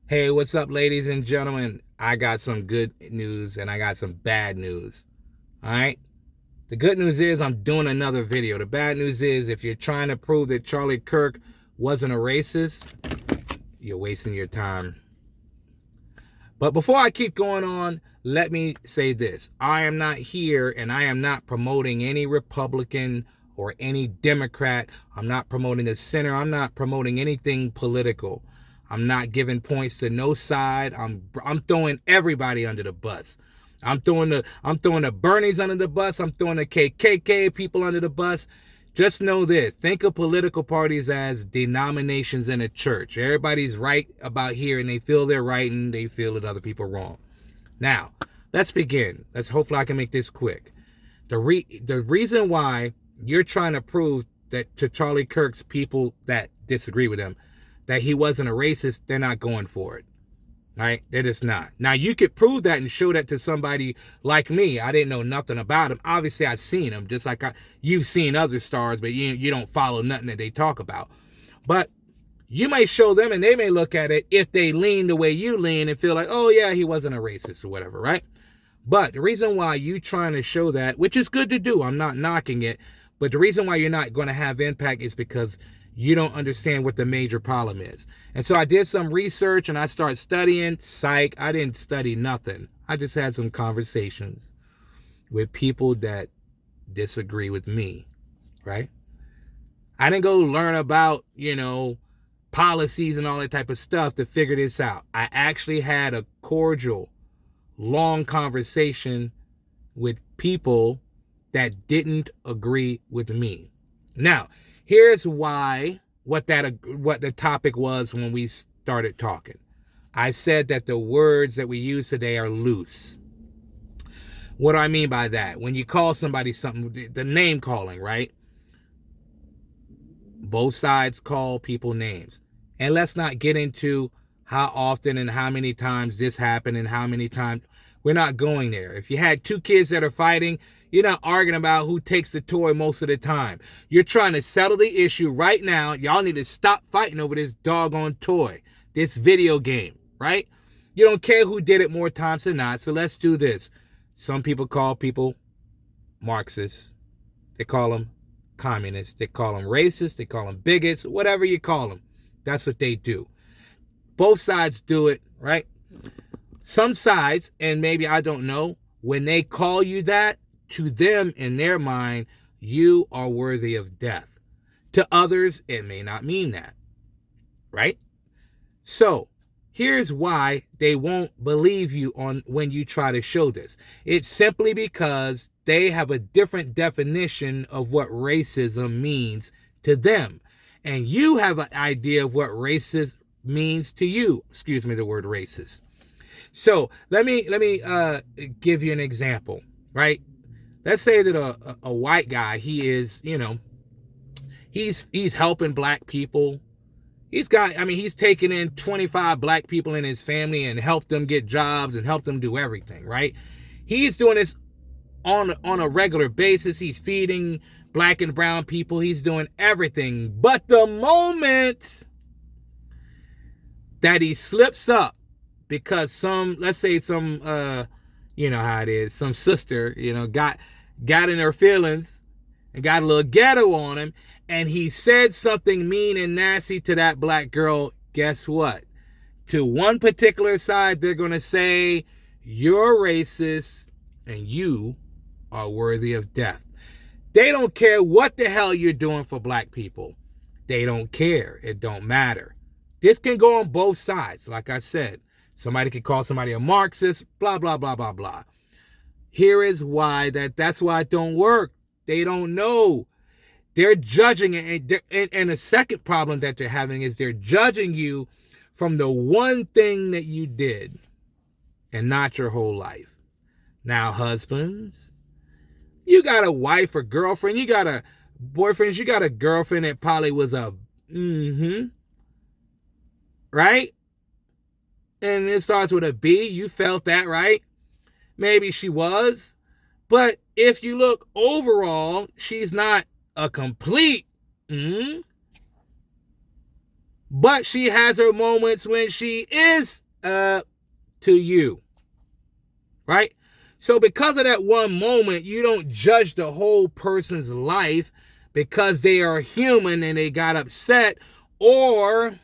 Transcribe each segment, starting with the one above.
Hey, what's up, ladies and gentlemen? I got some good news and I got some bad news. All right. The good news is I'm doing another video. The bad news is if you're trying to prove that Charlie Kirk wasn't a racist, you're wasting your time. But before I keep going on, let me say this. I am not here and I am not promoting any Republican or any Democrat. I'm not promoting the center. I'm not promoting anything political. I'm not giving points to no side. I'm throwing everybody under the bus. I'm throwing the Bernies under the bus. I'm throwing the KKK people under the bus. Just know this. Think of political parties as denominations in a church. Everybody's right about here and they feel they're right and they feel that other people are wrong. Now, let's begin. Hopefully I can make this quick. The reason why you're trying to prove that to Charlie Kirk's people that disagree with him that he wasn't a racist, they're not going for it. Right? They're just not. Now, you could prove that and show that to somebody like me. I didn't know nothing about him. Obviously, I've seen him, just like you've seen other stars, but you don't follow nothing that they talk about. But you may show them and they may look at it if they lean the way you lean and feel like, oh, yeah, he wasn't a racist or whatever, right? But the reason why you trying to show that, which is good to do, I'm not knocking it, but the reason why you're not going to have impact is because you don't understand what the major problem is. And so I did some research and I started studying. Psych, I didn't study nothing. I just had some conversations with people that disagree with me, right? I didn't go learn about, policies and all that type of stuff to figure this out. I actually had a cordial, long conversation with people that didn't agree with me. Now, here's why what the topic was when we started talking. I said that the words that we use today are loose. What do I mean by that? When you call somebody something, the name calling, right? Both sides call people names. And let's not get into how often and how many times this happened and how many times. We're not going there. If you had two kids that are fighting, you're not arguing about who takes the toy most of the time. You're trying to settle the issue right now. Y'all need to stop fighting over this doggone toy, this video game, right? You don't care who did it more times than not, so let's do this. Some people call people Marxists. They call them communists. They call them racists. They call them bigots. Whatever you call them, that's what they do. Both sides do it, right? Some sides, and maybe I don't know, when they call you that, to them, in their mind, you are worthy of death. To others, it may not mean that, right? So, here's why they won't believe you on when you try to show this. It's simply because they have a different definition of what racism means to them. And you have an idea of what racist means to you. Excuse me, the word racist. So let me give you an example, right? Let's say that a white guy, he is, he's helping black people. He's taken in 25 black people in his family and helped them get jobs and helped them do everything, right? He's doing this on a regular basis. He's feeding black and brown people. He's doing everything. But the moment that he slips up, because let's say some you know how it is, some sister, got in her feelings and got a little ghetto on him, and he said something mean and nasty to that black girl, guess what? To one particular side, they're going to say, you're racist and you are worthy of death. They don't care what the hell you're doing for black people. They don't care. It don't matter. This can go on both sides, like I said. Somebody could call somebody a Marxist, blah, blah, blah, blah, blah. Here is why that's why it don't work. They don't know. They're judging it. And the second problem that they're having is they're judging you from the one thing that you did and not your whole life. Now, husbands, you got a wife or girlfriend. You got a boyfriend. You got a girlfriend that probably was a right? And it starts with a B. You felt that, right? Maybe she was. But if you look overall, she's not a complete But she has her moments when she is to you. Right? So because of that one moment, you don't judge the whole person's life because they are human and they got upset, or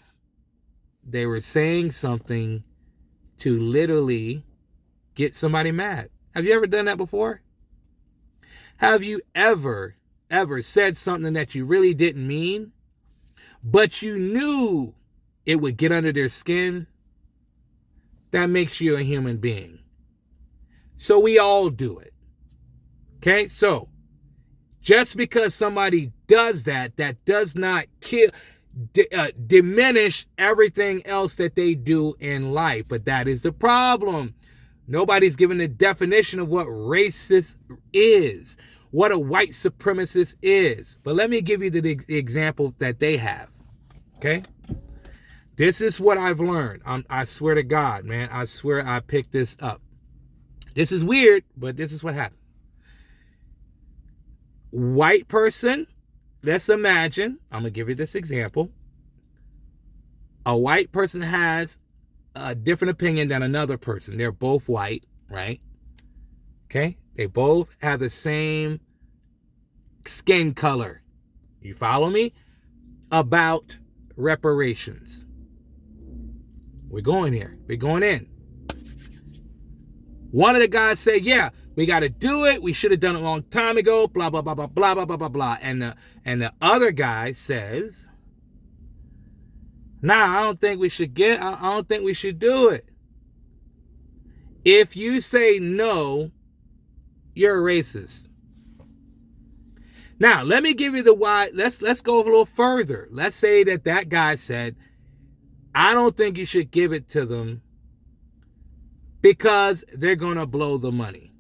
they were saying something to literally get somebody mad. Have you ever done that before? Have you ever said something that you really didn't mean, but you knew it would get under their skin? That makes you a human being. So we all do it. Okay? So just because somebody does that, that does not diminish everything else that they do in life. But that is the problem. Nobody's given the definition of what racist is, what a white supremacist is. But let me give you the example that they have. Okay? This is what I've learned. I swear to God, man. I swear I picked this up. This is weird, but this is what happened. White person, let's imagine, I'm going to give you this example. A white person has a different opinion than another person. They're both white, right? Okay? They both have the same skin color. You follow me? About reparations. We're going here. We're going in. One of the guys said, yeah, we got to do it. We should have done it a long time ago. Blah, blah, blah, blah, blah, blah, blah, blah, blah. And the other guy says, nah, I don't think we should do it. If you say no, you're a racist. Now, let me give you the why. Let's go a little further. Let's say that guy said, I don't think you should give it to them because they're going to blow the money.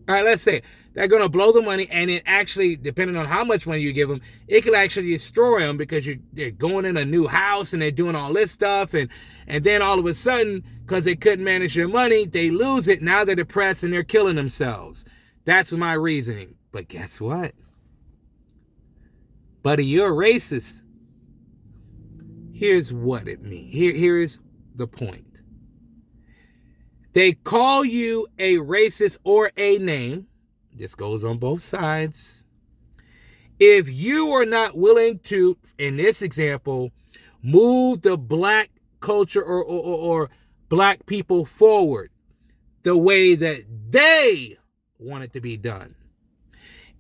All right, let's say they're going to blow the money, and it actually, depending on how much money you give them, it could actually destroy them because they're going in a new house and they're doing all this stuff, and then all of a sudden, because they couldn't manage their money, they lose it. Now they're depressed and they're killing themselves. That's my reasoning. But guess what? Buddy, you're a racist. Here's what it means. Here's the point. They call you a racist or a name. This goes on both sides. If you are not willing to, in this example, move the black culture or black people forward the way that they want it to be done.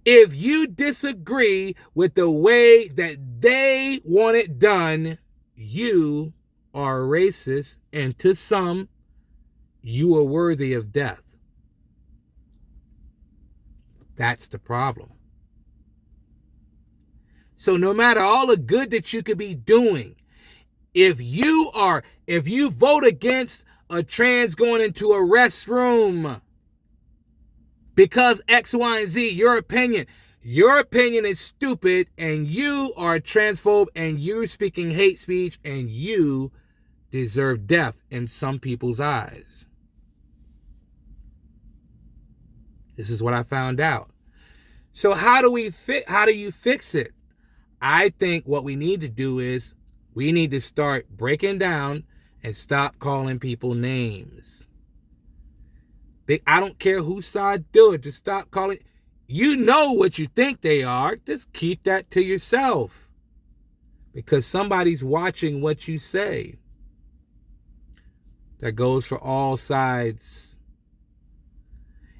If you disagree with the way that they want it done, you are a racist, and to some, you are worthy of death. That's the problem. So no matter all the good that you could be doing, if you vote against a trans going into a restroom because X, Y, and Z, your opinion is stupid, and you are a transphobe, and you're speaking hate speech, and you deserve death in some people's eyes. This is what I found out. So how do you fix it? I think what we need to do is we need to start breaking down and stop calling people names. I don't care whose side do it. Just stop calling. You know what you think they are. Just keep that to yourself. Because somebody's watching what you say. That goes for all sides.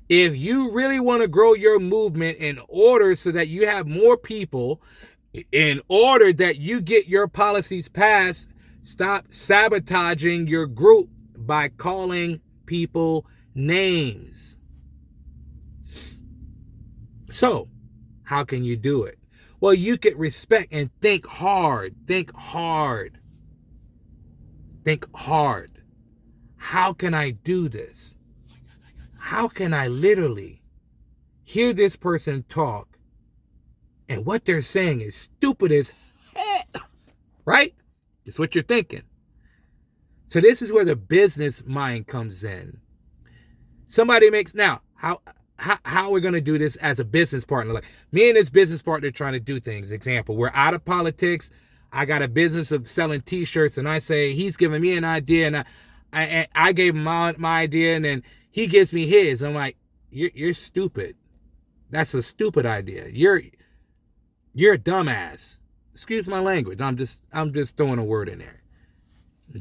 If you really want to grow your movement in order so that you have more people, in order that you get your policies passed, stop sabotaging your group by calling people names. So, how can you do it? Well, you could respect and think hard. Think hard. Think hard. How can I do this? How can I literally hear this person talk and what they're saying is stupid as heck, right? It's what you're thinking. So this is where the business mind comes in. Somebody makes, now, how are we going to do this as a business partner? Like me and this business partner trying to do things. Example, we're out of politics. I got a business of selling t-shirts, and I say, he's giving me an idea, and I gave him my idea, and then he gives me his. I'm like, you're stupid. That's a stupid idea. You're a dumbass. Excuse my language. I'm just throwing a word in there.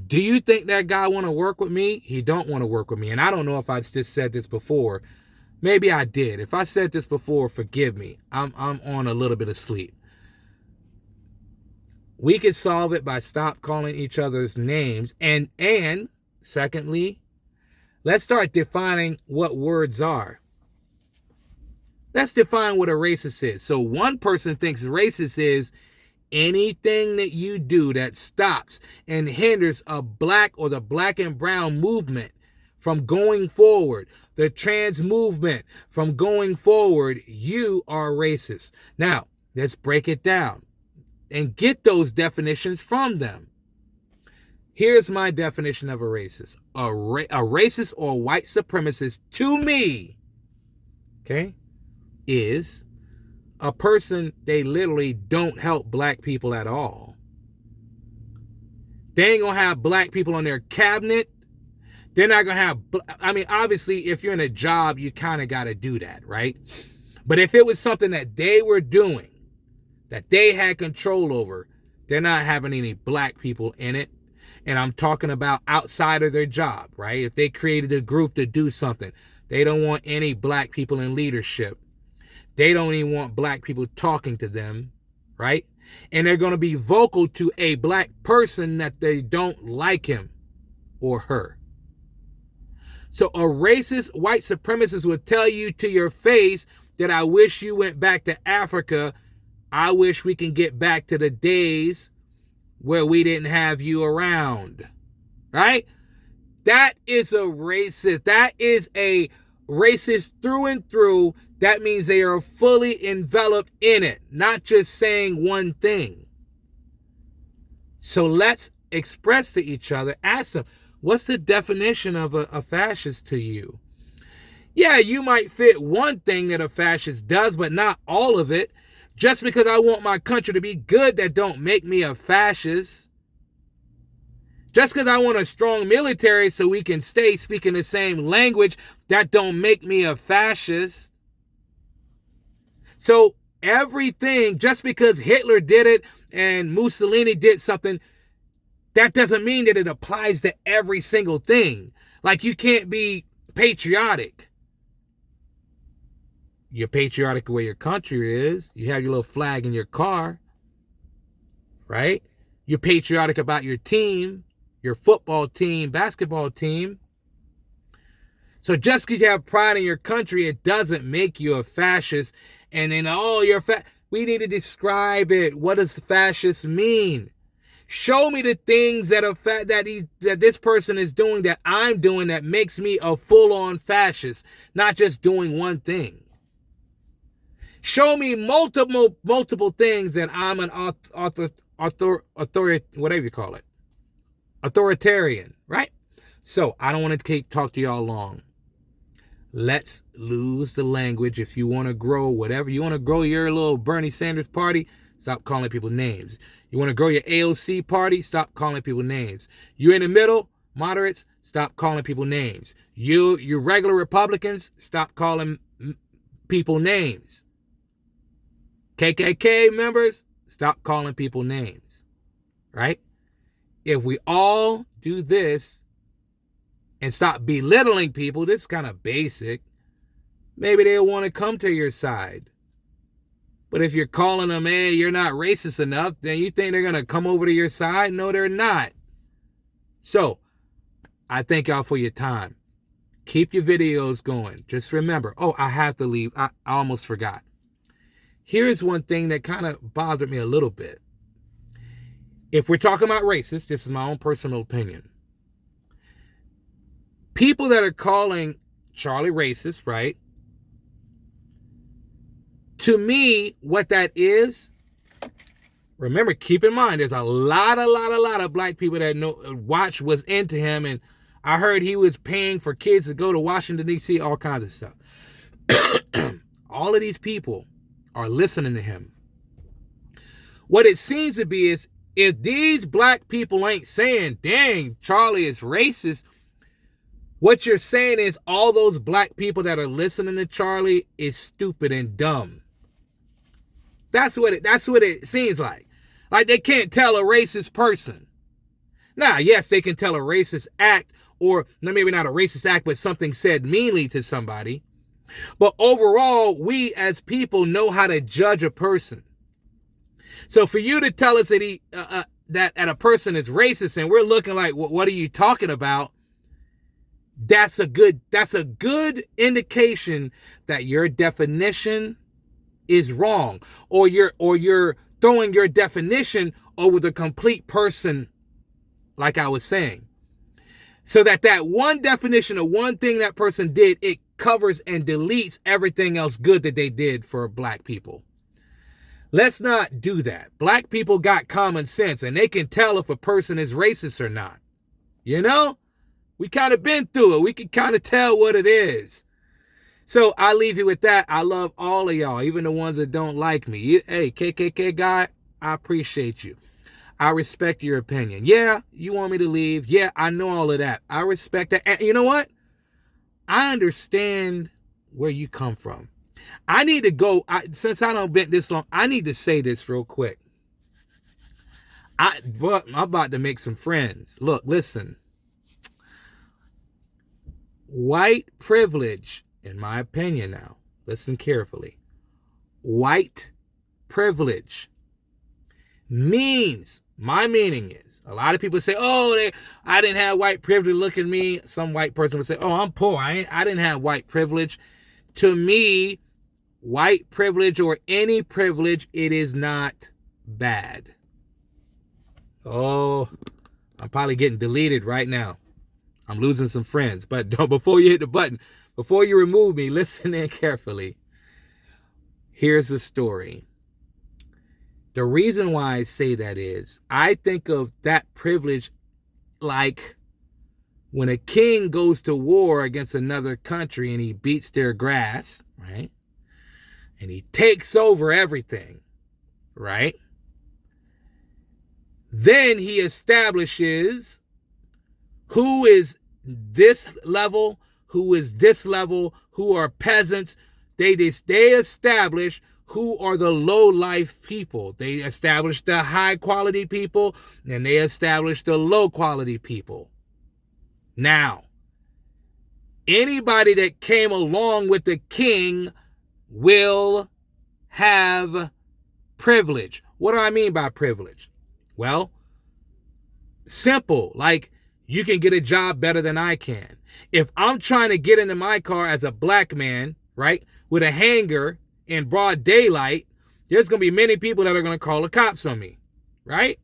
Do you think that guy want to work with me? He don't want to work with me. And I don't know if I just said this before. Maybe I did. If I said this before, forgive me. I'm on a little bit of sleep. We could solve it by stop calling each other's names. And secondly, let's start defining what words are. Let's define what a racist is. So one person thinks racist is anything that you do that stops and hinders a black or the black and brown movement from going forward, the trans movement from going forward, you are racist. Now, let's break it down and get those definitions from them. Here's my definition of a racist. A racist or white supremacist, to me, okay, is a person, they literally don't help black people at all. They ain't gonna have black people on their cabinet. They're not gonna have, I mean, obviously, if you're in a job, you kind of got to do that, right? But if it was something that they were doing, that they had control over, they're not having any black people in it. And I'm talking about outside of their job, right? If they created a group to do something, they don't want any black people in leadership. They don't even want black people talking to them, right? And they're going to be vocal to a black person that they don't like him or her. So a racist white supremacist will tell you to your face that I wish you went back to Africa. I wish we can get back to the days where we didn't have you around, right? That is a racist. That is a racist through and through. That means they are fully enveloped in it, not just saying one thing. So let's express to each other, ask them, what's the definition of a fascist to you? Yeah, you might fit one thing that a fascist does, but not all of it. Just because I want my country to be good, that don't make me a fascist. Just because I want a strong military so we can stay speaking the same language, that don't make me a fascist. So everything, just because Hitler did it and Mussolini did something, that doesn't mean that it applies to every single thing. Like, you can't be patriotic. You're patriotic the way your country is. You have your little flag in your car, right? You're patriotic about your team, your football team, basketball team. So just because you have pride in your country, it doesn't make you a fascist. And then, oh, you're we need to describe it. What does fascist mean? Show me the things that that this person is doing, that I'm doing, that makes me a full-on fascist, not just doing one thing. Show me multiple things that I'm an whatever you call it, authoritarian, right? So I don't want to talk to y'all long. Let's lose the language. If you want to grow whatever, you want to grow your little Bernie Sanders party, stop calling people names. You want to grow your AOC party, stop calling people names. You're in the middle, moderates, stop calling people names. You regular Republicans, stop calling people names. KKK members, stop calling people names, right? If we all do this and stop belittling people, this is kind of basic, maybe they'll want to come to your side. But if you're calling them, hey, you're not racist enough, then you think they're going to come over to your side? No, they're not. So, I thank y'all for your time. Keep your videos going. Just remember, oh, I have to leave. I almost forgot. Here's one thing that kind of bothered me a little bit. If we're talking about racist, this is my own personal opinion. People that are calling Charlie racist, right? To me, what that is, remember, keep in mind, there's a lot of black people that watch was into him, and I heard he was paying for kids to go to Washington, D.C., all kinds of stuff. All of these people are listening to him. What it seems to be is if these black people ain't saying, dang, Charlie is racist, what you're saying is all those black people that are listening to Charlie is stupid and dumb. That's what it seems like. Like they can't tell a racist person. Now, yes, they can tell a racist act, or maybe not a racist act, but something said meanly to somebody. But overall, we as people know how to judge a person. So for you to tell us that that a person is racist and we're looking like, what are you talking about? That's a good indication that your definition is wrong, or you're throwing your definition over the complete person, like I was saying. So that one definition of one thing that person did, it covers and deletes everything else good that they did for black people. Let's not do that. Black people got common sense, and they can tell if a person is racist or not. You know? We kind of been through it. We can kind of tell what it is. So I leave you with that. I love all of y'all, even the ones that don't like me. Hey, KKK guy, I appreciate you. I respect your opinion. Yeah, you want me to leave. Yeah, I know all of that. I respect that. And you know what? I understand where you come from. I need to go, since I don't been this long, I need to say this real quick. I'm about to make some friends. Look, listen. White privilege, in my opinion now, listen carefully. White privilege means, my meaning is, a lot of people say, oh, I didn't have white privilege, look at me. Some white person would say, oh, I'm poor, I didn't have white privilege. To me, white privilege or any privilege, it is not bad. Oh, I'm probably getting deleted right now. I'm losing some friends. But before you hit the button, before you remove me, listen in carefully. Here's the story. The reason why I say that is, I think of that privilege like when a king goes to war against another country and he beats their grass, right? And he takes over everything, right? Then he establishes who is this level, who is this level, who are peasants. They establish who are the low life people. They establish the high quality people, and they establish the low quality people. Now, anybody that came along with the king will have privilege. What do I mean by privilege? Well, simple, like you can get a job better than I can. If I'm trying to get into my car as a black man, right, with a hanger in broad daylight, there's going to be many people that are going to call the cops on me, right?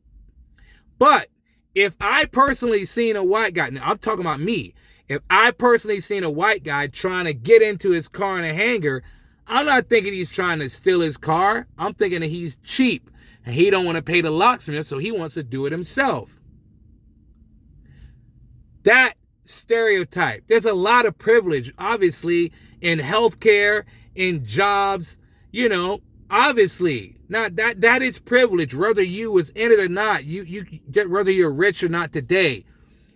But if I personally seen a white guy, now I'm talking about me, if I personally seen a white guy trying to get into his car in a hanger, I'm not thinking he's trying to steal his car. I'm thinking that he's cheap and he don't want to pay the locksmith, so he wants to do it himself. That stereotype. There's a lot of privilege, obviously, in healthcare, in jobs, you know, obviously. Now that is privilege, whether you was in it or not. You whether you're rich or not today,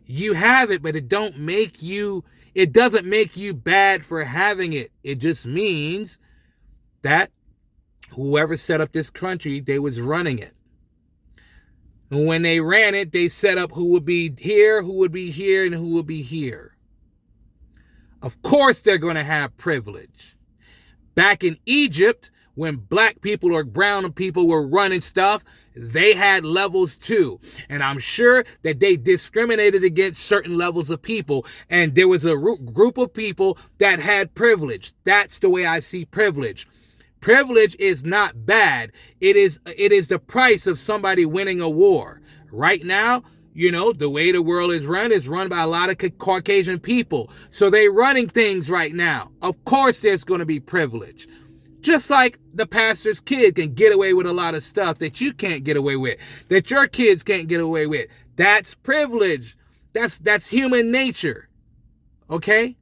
you have it, but it doesn't make you bad for having it. It just means that whoever set up this country, they was running it. And when they ran it, they set up who would be here, and who would be here. Of course they're going to have privilege. Back in Egypt, when black people or brown people were running stuff, they had levels too. And I'm sure that they discriminated against certain levels of people. And there was a group of people that had privilege. That's the way I see privilege. Privilege is not bad. It is the price of somebody winning a war. Right now, you know, the way the world is run by a lot of Caucasian people. So they're running things right now. Of course, there's going to be privilege. Just like the pastor's kid can get away with a lot of stuff that you can't get away with, that your kids can't get away with. That's privilege. That's human nature. Okay?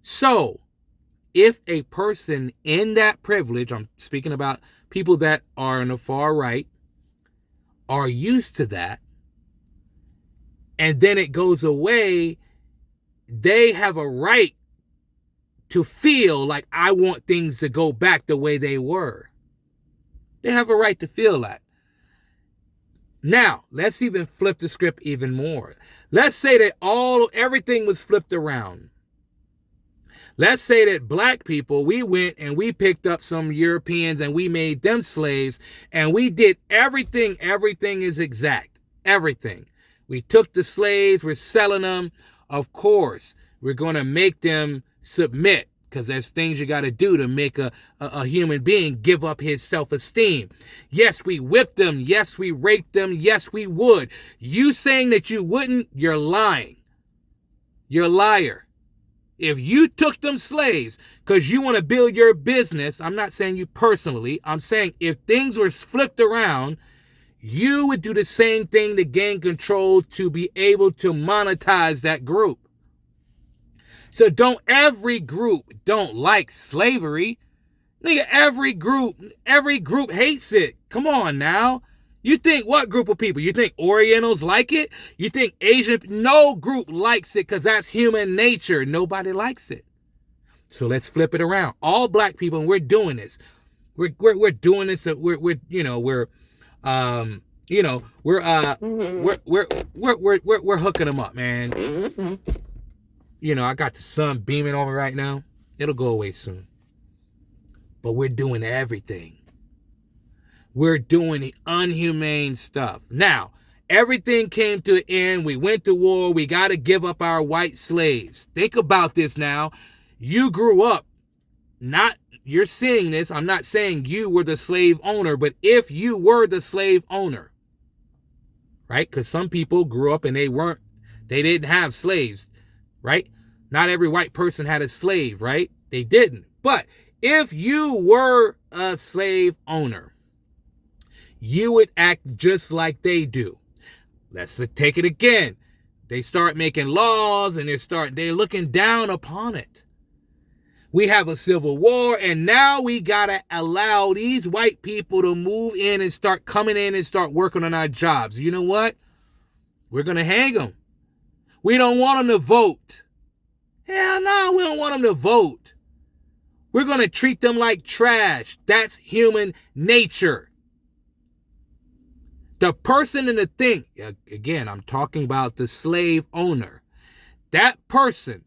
So, if a person in that privilege, I'm speaking about people that are on the far right, are used to that, and then it goes away, they have a right to feel like, I want things to go back the way they were. They have a right to feel that. Now, let's even flip the script even more. Let's say that everything was flipped around. Let's say that black people, we went and we picked up some Europeans and we made them slaves, and we did everything. Everything is exact. Everything. We took the slaves, we're selling them. Of course, we're going to make them submit, because there's things you got to do to make a human being give up his self-esteem. Yes, we whipped them. Yes, we raped them. Yes, we would. You saying that you wouldn't, you're lying. You're a liar. If you took them slaves because you want to build your business, I'm not saying you personally, I'm saying if things were flipped around, you would do the same thing to gain control, to be able to monetize that group. So every group don't like slavery. Nigga, every group hates it. Come on now. You think what group of people? You think Orientals like it? You think Asian? No group likes it, because that's human nature. Nobody likes it. So let's flip it around. All black people, and we're doing this. We're doing this. We're hooking them up, man. You know, I got the sun beaming on me right now. It'll go away soon. But we're doing everything. We're doing the unhumane stuff. Now, everything came to an end. We went to war. We got to give up our white slaves. Think about this now. You grew up, you're seeing this. I'm not saying you were the slave owner, but if you were the slave owner, right? Because some people grew up and they didn't have slaves, right? Not every white person had a slave, right? They didn't. But if you were a slave owner, you would act just like they do. Let's take it again. They start making laws and they're looking down upon it. We have a civil war, and now we gotta allow these white people to move in and start coming in and start working on our jobs. You know what? We're gonna hang them. We don't want them to vote. Hell no, we don't want them to vote. We're gonna treat them like trash. That's human nature. The person and the thing, again, I'm talking about the slave owner. That person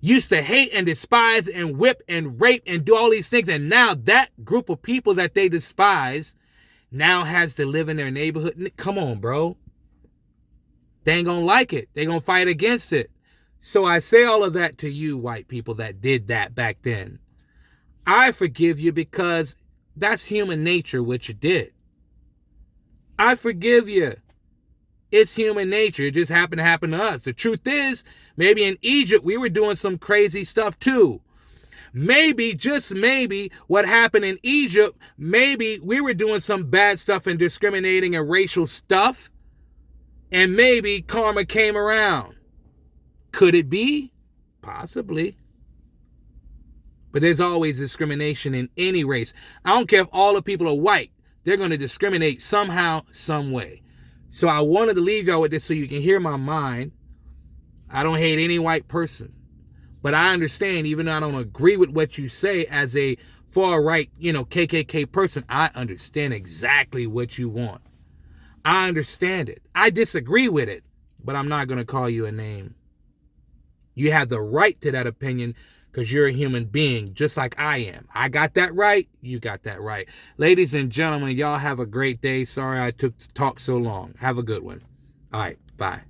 used to hate and despise and whip and rape and do all these things. And now that group of people that they despise now has to live in their neighborhood. Come on, bro. They ain't gonna like it. They gonna fight against it. So I say all of that to you white people that did that back then. I forgive you, because that's human nature, what you did. I forgive you. It's human nature. It just happened to happen to us. The truth is, maybe in Egypt, we were doing some crazy stuff too. Maybe, just maybe, what happened in Egypt, maybe we were doing some bad stuff and discriminating and racial stuff, and maybe karma came around. Could it be? Possibly. But there's always discrimination in any race. I don't care if all the people are white. They're going to discriminate somehow, some way. So I wanted to leave y'all with this so you can hear my mind. I don't hate any white person. But I understand, even though I don't agree with what you say as a far right, KKK person, I understand exactly what you want. I understand it. I disagree with it, but I'm not going to call you a name. You have the right to that opinion, because you're a human being, just like I am. I got that right. You got that right. Ladies and gentlemen, y'all have a great day. Sorry I took to talk so long. Have a good one. All right. Bye.